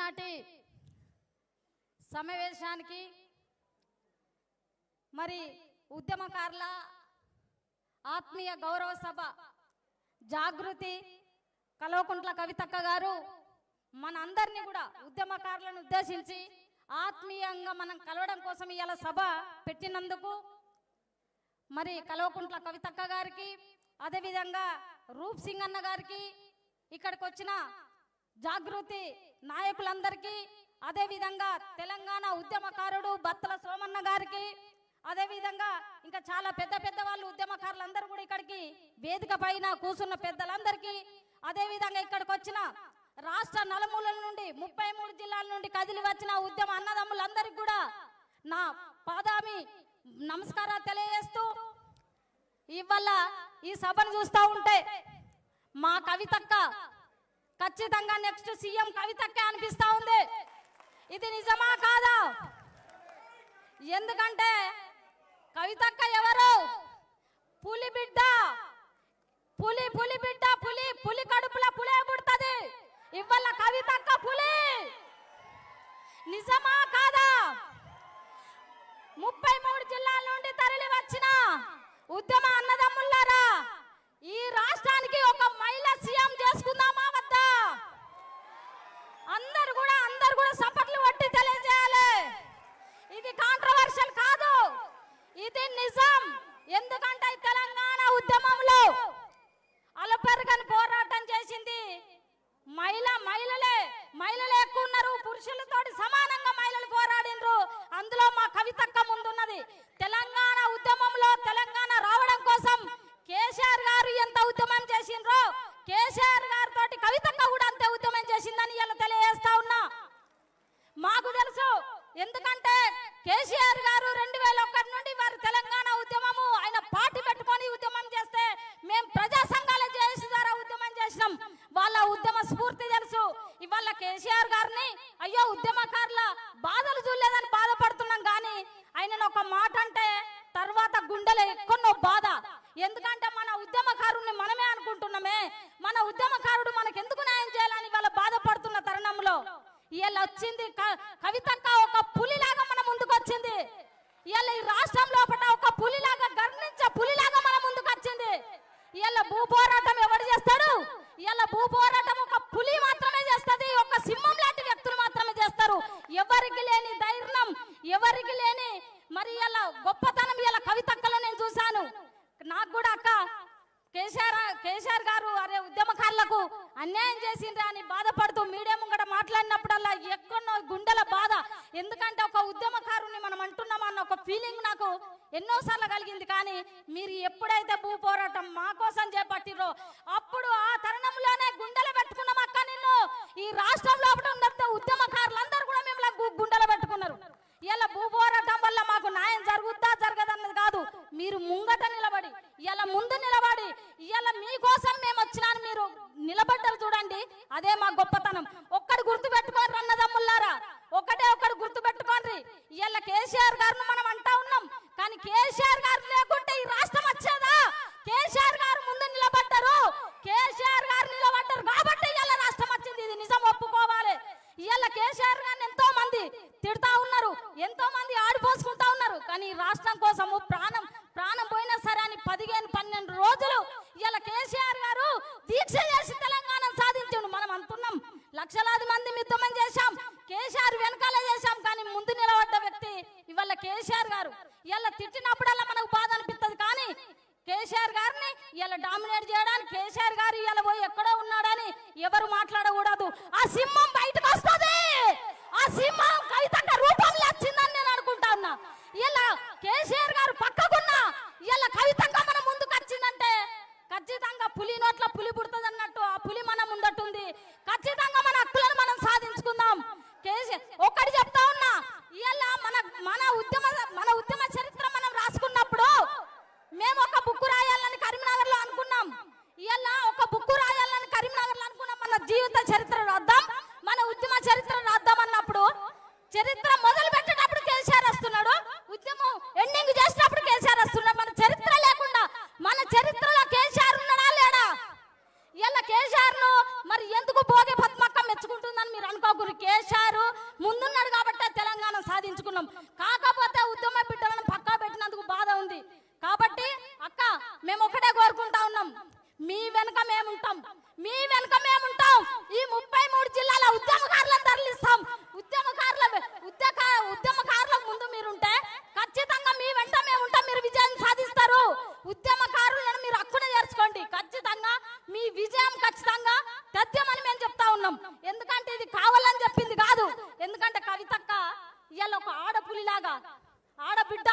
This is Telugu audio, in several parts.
ఈనాటి సమావేశానికి మరి ఉద్యమకారుల ఆత్మీయ గౌరవ సభ జాగృతి కల్వకుంట్ల కవితక్క గారు మనందరినీ కూడా ఉద్యమకారులను ఉద్దేశించి ఆత్మీయంగా మనం కలవడం కోసం ఇవాళ సభ పెట్టినందుకు మరి కల్వకుంట్ల కవితక్క గారికి అదేవిధంగా రూప్ సింగ్ అన్న గారికి ఇక్కడికి వచ్చిన జాగృతి నాయకులందరికీ అదేవిధంగా తెలంగాణ ఉద్యమకారుడు బత్తల సోమన్న గారికి అదేవిధంగా ఇంకా చాలా పెద్ద పెద్ద వాళ్ళు ఉద్యమకారులందరూ కూడా ఇక్కడికి వేదిక పైన కూర్చున్న పెద్దలందరికీ అదేవిధంగా ఇక్కడికి వచ్చిన రాష్ట్ర నలుమూలల నుండి 33 జిల్లాల నుండి కదిలి వచ్చిన ఉద్యమ అన్నదమ్ములందరికీ కూడా నా పాదామి నమస్కారాలు తెలియజేస్తూ ఇవాళ ఈ సభను చూస్తూ ఉంటే మా కవితక్క ఖచ్చితంగా నెక్స్ట్ సీఎం కవితక్కే అనిపిస్తా ఉంది. ఇది నిజమా కాదా? ఎందుకంటే కవితక్క ఎవరు? పులి బిడ్డ, పులి పులి బిడ్డ, పులి పులి కడుపుల పులే పుడుతుంది. ఇవాళ కవితక్క పులి. నిజమా కాదా? 33 జిల్లాల నుండి తరలి వచ్చిన ఉద్యమ అన్నదమ్ములారా, ఈ రాష్ట్రానికి ఒక మహిళ సీఎం చేసుకుందామా వద్దా? అందరూ కూడా సపట్లు కొట్టి తెలియజేయాలి. ఇది కాంట్రవర్షియల్ కాదు, ఇది నిజం. ఎందుకంటే తెలంగాణ ఉద్యమంలో అలపెరగని పోరాటం చేసింది మహిళలే ఎక్కువ ఉన్నారు. పురుషులతోటి సమానంగా మహిళలు పోరాడినరు. అందులో మా కవితక్క ముందున్నది. తెలంగాణ ఉద్యమంలో తెలంగాణ రావడం కోసం కేసీఆర్ గారు ఎంత ఉద్యమం చేసిండ్రో కేసీఆర్ గారితో కవితక్క కూడా అంతే ఉద్యమం చేసిందని ఇలా తెలియజేస్తా ఉన్నా. మాకు తెలుసు, ఎందుకంటే కేసీఆర్ గారు 2001 నుండి వారు తెలంగాణ ఉద్యమము ఆయన పార్టీ పెట్టుకొని ఉద్యమం చేస్తే మేము ప్రజా సంఘాల జేఏసీ ద్వారా ఉద్యమం చేసినాం. వాళ్ళ ఉద్యమ స్ఫూర్తి తెలుసు. ఇవాళ కేసీఆర్ గారిని అయ్యో ఉద్యమకారుల బాధలు చూడలేదని బాధపడుతున్నాం, కానీ ఆయన ఒక మాట అంటే తర్వాత గుండెలో ఎక్కువ బాధ. ఎందుకంటే మన ఉద్యమకారుని మనమే అనుకుంటున్నామే, మన ఉద్యమకారుడు మనకు ఎందుకు న్యాయం చేయాలని వాళ్ళ బాధపడుతున్న తరుణంలో ఇవాళ వచ్చింది కవితక్క. ఒక పులిలాగా మన ముందుకు వచ్చింది. ఇవాళ ఈ రాష్ట్రం లోపల ఒక పులిలాగా గర్ణించే పులిలాగా మన ముందుకు వచ్చింది. ఇవాళ భూ పోరాటం ఎవరు చేస్తాడు? ఇవాళ భూ పోరాటం ఒక పులి మాత్రమే చేస్తుంది, ఒక సింహం లాంటి వ్యక్తులు మాత్రమే చేస్తారు. ఎవరికి లేని ధైర్యం, ఎవరికి లేని మరి ఇలా గొప్పతనం ఇలా కవితక్కలో నేను చూశాను. నాకు కూడా అక్క కేసీఆర్ గారు అరే ఉద్యమకారులకు అన్యాయం చేసిండ్రా అని బాధపడుతూ మీడియా ముంగట మాట్లాడినప్పుడల్లా ఎక్కడో గుండెల బాధ. ఎందుకంటే ఒక ఉద్యమకారుని మనం అంటున్నామన్న ఒక ఫీలింగ్ నాకు ఎన్నోసార్లు కలిగింది. కానీ మీరు ఎప్పుడైతే భూ పోరాటం మా కోసం చేపట్టిరో అప్పుడు ఆ తరుణంలోనే గుండెలు పెట్టుకున్నాం అక్క. నిన్ను ఈ రాష్ట్రంలో ఉన్న ఉద్యమకారులందరూ కూడా మేము గుండెలు పెట్టుకున్నారు. ఇలా భూ పోరాటం వల్ల మాకు న్యాయం జరుగుద్దా జరగదన్నది కాదు, మీరు ముంగట నిలబడి ఇలా ముందు నిలబడి ఇలా మీకోసం మేము వచ్చినాను మీరు నిలబడ్డారు చూడండి, అదే మా గొప్పతనం. ఒక్కడు గుర్తు పెట్టుకోండి అన్నదమ్ములారా, ఒక్కడు గుర్తు పెట్టుకోండి. ఇలా కేసీఆర్ గారిని మనం అంటా ఉన్నాం, కానీ కేసీఆర్ గారు లేకుంటే ఈ రాష్ట్రం వచ్చేదా? కేసీఆర్ గారు ముందు నిలబడ్డారు, కేసీఆర్ గారు నిలబడ్డారు కాబట్టి ఇలా రాష్ట్రం వచ్చింది. ఇది నిజం ఒప్పుకోవాలి. ఇవాళ కేసీఆర్ గారిని ఎంతో మంది తిడతా ఉన్నారు, ఎంతో మంది ఆడిపోసుకుంటా ఉన్నారు, కానీ రాష్ట్రం కోసము ప్రాణం పోయినా సరే అని 15-12 రోజులు ఇవాళ కేసీఆర్ గారు దీక్ష చేసి తెలంగాణ సాధించాడు. మనం అంటున్నాం లక్షలాది మంది ఉద్యమం చేశాం, కేసీఆర్ వెనకాల చేశాం, కానీ ముందు నిలబడ్డ వ్యక్తి ఇవాళ కేసీఆర్ గారు. ఇవాళ తిట్టినప్పుడల్లా మనకు బాధ అనిపిస్తుంది, కానీ కేసీఆర్ గారిని ఇలా డామినేట్ చేయడానికి కేసీఆర్ గారు ఇలా పోయి ఎక్కడో ఉన్నాడని ఎవరు మాట్లాడకూడదు. ఆ సింహం బయటకు వస్తుంది, ఆ సింహం కవితక్క రూపంలో వచ్చిందని నేను అనుకుంటా ఉన్నా. ఇలా కేసీఆర్ గారు పక్కకున్నా ఇలా కవితక్క మన ముందుకు వచ్చిందంటే ఖచ్చితంగా పులి నోట్ల పులి పుడుతుంది అన్నట్టు ఆ పులి మన ముందట్టుంది. ఖచ్చితంగా మన హక్కులను మనం సాధించుకుందాం. ఒక్కటి చెప్తా ఉన్నా, ఇలా మన ఉద్యమ చరిత్ర మనం రాసుకున్నప్పుడు మేము ఒక బుక్కు రాయాలని కరీంనగర్ లో అనుకున్నాం. ఇలా ఒక బుక్కు రాయాలని కరీంనగర్ లో అనుకున్నాం. మన జీవిత చరిత్ర రాద్దాం, మన ఉద్యమ చరిత్ర రాద్దాం అన్నప్పుడు చరిత్ర మొదలు పెట్టేటప్పుడు కేసీఆర్ వస్తున్నాడు, ఉద్యమం ఎండింగ్ చేసినప్పుడు కేసీఆర్ వస్తున్నాడు. మన చరిత్ర లేకుండా మన చరిత్రలో కేసీఆర్ ఉన్నాడా లేడా? మేముంటాం, మీ వెనక మేముంటాం. ఈ 33 జిల్లాల ఉద్యమకారులను తరలిస్తాం. ఉద్యమకారులకు ముందు మీరుంటే ఖచ్చితంగా మీ వెంట మేముంటాం. మీరు విజయం సాధిస్తారు. ఉద్యమకారులను మీరు హక్కున చేర్చుకోండి. ఖచ్చితంగా మీ విజయం ఖచ్చితంగా తథ్యమని మేము చెప్తా ఉన్నాం. ఎందుకంటే ఇది కావాలని చెప్పింది కాదు. ఎందుకంటే కవితక్క ఇవాళ ఒక ఆడపులిలాగా, ఆడబిడ్డ,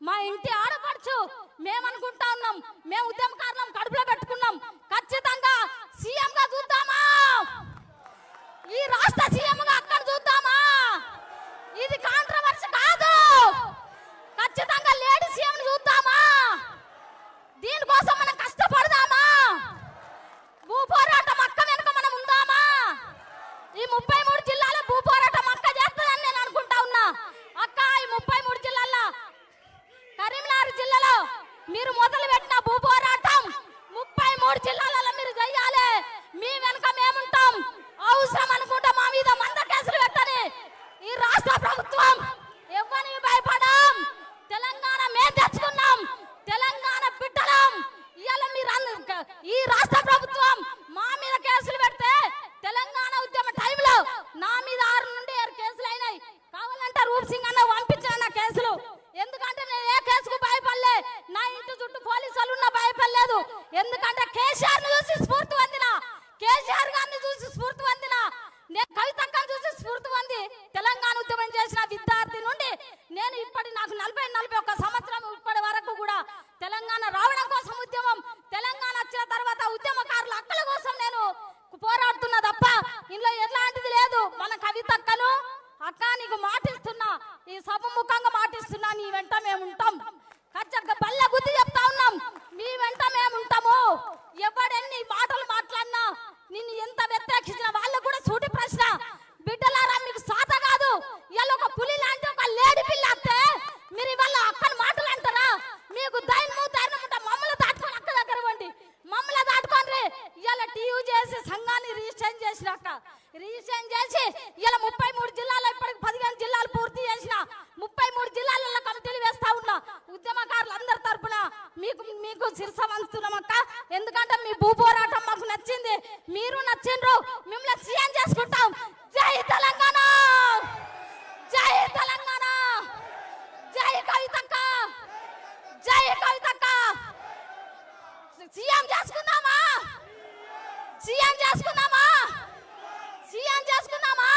మా ఇంటి ఆడపడుచు. మేమనుకుంటా ఉన్నాం, మేము ఉద్యమకారులం కడుపులో పెట్టుకున్నాం. ఖచ్చితంగా సీఎం గా చూద్దామా, ఈ రాష్ట్ర సీఎం గా అక్కడ చూద్దామా. ఇది కాంట్రవర్సీ కాదు. ఖచ్చితంగా లేడీ సీఎం చూద్దామా. దీనికోసం మనం కష్టపడదామా. భూ పోరాటం అక్క వెనుక మనం ఉందామా. ఈ 33 జిల్లాలో భూ పోరాటం అక్క చేస్తుందని నేను అనుకుంటా ఉన్నా. అక్క ఈ 33 జిల్లాల్లో కరీంనగర్ జిల్లాలో మీరు మొదలు పెట్టిన భూ పోరాటం 33 జిల్లాలలో మీరు చేయాలి. మీ వెనుక మేముంటాం. అవసరం అనుకుంటా మా మీద 100 కేసులు పెట్టని ఈ రాష్ట్ర ప్రభుత్వం ఎవరిని భయపడం. తెలంగాణ మేము తెచ్చుకున్నాం. తెలంగాణ బిడ్డలం. ఇవాళ మీరు ఈ రాష్ట్ర ప్రభుత్వం మా మీద కేసులు పెడితే తెలంగాణ ఉద్యమ టైంలో నా మీద 6 నుండి 7 కేసులు అయినాయి. కావాలంటే రూప్ సింగ్ అన్న పంపించిన నా కేసులు. ఎందుకంటే నేను ఏ కేసుకు భయపడలే. నా ఇంటి చుట్టూ పోలీసులు ఉన్నా భయపడలేదు. ఎందుకంటే కేసీఆర్ ని చూసి స్ఫూర్తి పొందిన, కేసీఆర్ గారిని చూసి స్ఫూర్తి పొందిన, నేను కవితక్కను చూసి స్ఫూర్తి పొంది తెలంగాణ ఉద్యమం చేసిన విద్యార్థి నుండి నేను ఇప్పటి నాకు 40-41 సంవత్సరం ఇప్పటి వరకు కూడా తెలంగాణ రావడం కోసం ఉద్యమం, తెలంగాణ వచ్చిన తర్వాత ఉద్యమకారుల హక్కుల కోసం నేను పోరాడుతున్నా తప్ప ఇందులో ఎట్లాంటిది లేదు. మన కవితక్కను అక్క నీకు మాటిస్తున్నా, ఈ సభ ముఖంగా మాటిస్తున్నా, నీ వెంట మేముంటాం. ఖచ్చితంగా బల్ల గుద్ది చెప్తా ఉన్నాం, మీ వెంట మేముంటాము. ఎవడెన్ని మాటలు మాట్లాడినా, నిన్ను ఎంత వ్యతిరేకించిన వాళ్ళకు కూడా సూటి ప్రశ్న, బిడ్డలారా మీకు సాత కాదు. ఇవాళ ఒక పులి లాంటి ఒక లేడీ పిల్ల వస్తే మీరు ఇవాళ అక్కని మాటలు అంటారా. మీకు ధైర్యం ఉంటే మమ్మల్ని దాటుకొని అక్క దగ్గర ఇవ్వండి, మమ్మల్ని దాటుకోండి. ఇవాళ టీయూ చేసి సంఘాన్ని రిజిస్ట్రేషన్ చేసినాక రిజిస్ట్రేషన్ చేసి ఇలా 33 జిల్లాలో ఇప్పటికి 15 జిల్లాలు పూర్తి చేసిన 33 జిల్లాలలో కమిటీలు వేస్తా ఉన్నా. ఉద్యమకారులు అందరి తరపున మీకు శిరస వంచుతున్నామక్క. ఎందుకంటే మీ భూ పోరాటం మాకు నచ్చింది, మీరు నచ్చిండ్రు. మిమ్మల్ని సీఎం చేసుకుంటాం. జై తెలంగాణ, జై తెలంగాణ, జై కవితక్క, జై కవితక్క. సీఎం చేసుకుందామా, సీఎం చేసుకుందామా, సీఎం చేసుకుందామా,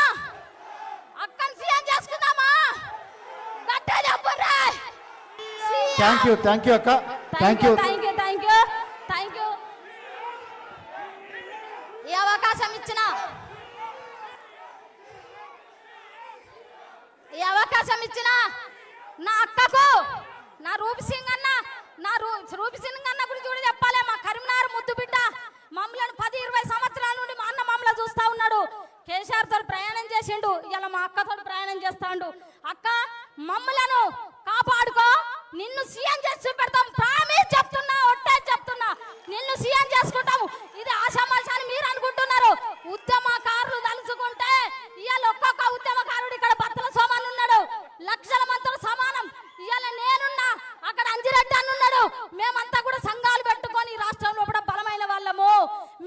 అక్కని సీఎం చేసుకుందామా. గట్టిగా చెప్పుర్రా. థ్యాంక్ యూ అక్క. Thank you. ఈ అవకాశం ఇచ్చిన నా అక్కకు, నా రూప్ సింగ్ అన్న, రూప్ సింగ్ అన్న గురించి కూడా చెప్పాలి. మా కరీంనగర్ ముద్దు బిడ్డ, మమ్మల్ని 10-20 సంవత్సరాల నుండి మా అన్న మమ్మల్ని చూస్తా ఉన్నాడు. కేసీఆర్ తోటి ప్రయాణం చేసిండు, ఇలా మా అక్కతో ప్రయాణం చేస్తాడు. అక్క మమ్మలను కాపాడుకో, నిన్ను సీఎం చేసి చూపెడతాం. ప్రామిస్ చెప్తున్నా, ఒట్టే చెప్తున్నా, నిన్ను సీఎం చేసుకుంటాము. ఇది ఆశామాషాలు మీరు అనుకుంటున్నారు. ఉద్యమకారులు తలుచుకుంటే ఇవాళ ఒక్కొక్క ఉద్యమకారుడు ఇక్కడ బత్తల సోమాలు ఉన్నాడు, లక్షల మందితో సమానం. ఇవాళ నేనున్నా, అక్కడ అంజిరెడ్డి అని ఉన్నాడు. మేమంతా కూడా సంఘాలు పెట్టుకొని ఈ రాష్ట్రంలో కూడా బలమైన వాళ్ళము.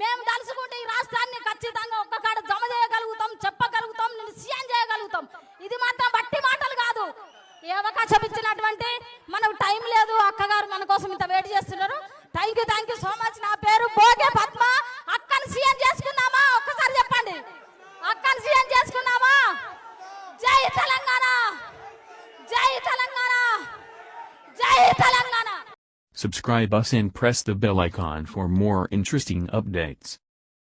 మేము తలుచుకుంటే ఈ రాష్ట్రాన్ని ఖచ్చితంగా ఒక్క కాడ జమ చేయగలుగుతాం, చెప్పగలుగుతాం, నేను సీఎం చేయగలుగుతాం. ఇది మాత్రం బట్టి మాటలు కాదు. ఏ అవకాశం ఇచ్చినటువంటి మనకు టైం లేదు. అక్కగారు మన కోసం ఇంత వెయిట్ చేస్తున్నారు. Thank you so much. నా పేరు బోగే పద్మ. అక్కని సీఎం చేసుకున్నామా? ఒక్కసారి చెప్పండి, అక్కని సీఎం చేసుకున్నామా? జై తెలంగాణ, జై తెలంగాణ, జై Telangana. Subscribe us and press the bell icon for more interesting updates.